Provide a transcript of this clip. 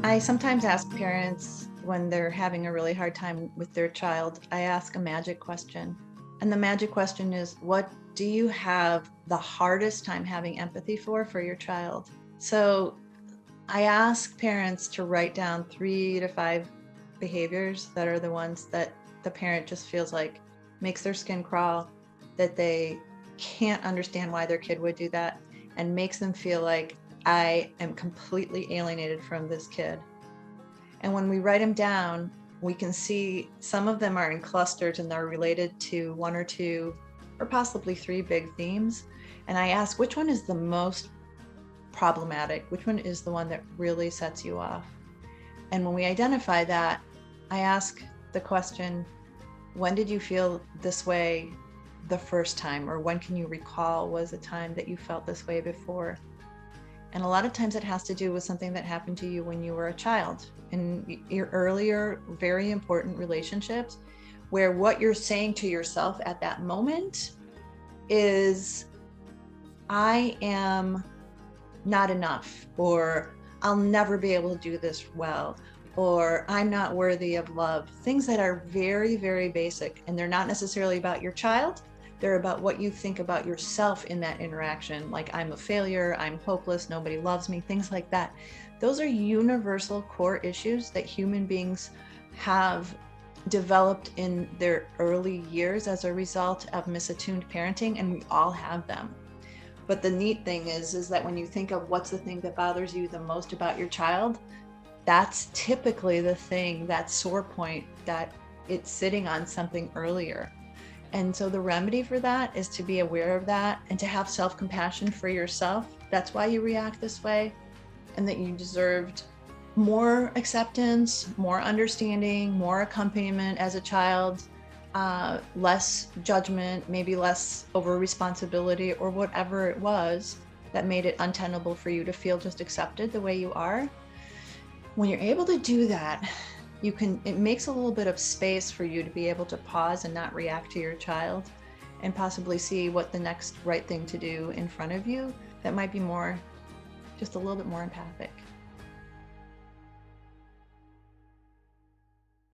I sometimes ask parents when they're having a really hard time with their child, I ask a magic question. And the magic question is, what do you have the hardest time having empathy for your child? So I ask parents to write down 3 to 5 behaviors that are the ones that the parent just feels like makes their skin crawl, that they can't understand why their kid would do that, and makes them feel like I am completely alienated from this kid. And when we write them down, we can see some of them are in clusters and they're related to 1 or 2 or possibly 3 big themes. And I ask, which one is the most problematic? Which one is the one that really sets you off? And when we identify that, I ask the question, when did you feel this way the first time? Or when can you recall was a time that you felt this way before? And a lot of times it has to do with something that happened to you when you were a child in your earlier, very important relationships, where what you're saying to yourself at that moment is, I am not enough, or I'll never be able to do this well, or I'm not worthy of love. Things that are very, very basic, and they're not necessarily about your child. They're about what you think about yourself in that interaction, like I'm a failure, I'm hopeless, nobody loves me, things like that. Those are universal core issues that human beings have developed in their early years as a result of misattuned parenting, and we all have them. But the neat thing is that when you think of what's the thing that bothers you the most about your child, that's typically the thing, that sore point, that it's sitting on something earlier. And so the remedy for that is to be aware of that and to have self-compassion for yourself. That's why you react this way, and that you deserved more acceptance, more understanding, more accompaniment as a child, less judgment, maybe less over responsibility, or whatever it was that made it untenable for you to feel just accepted the way you are. When you're able to do that, it makes a little bit of space for you to be able to pause and not react to your child, and possibly see what the next right thing to do in front of you that might be more, just a little bit more empathic.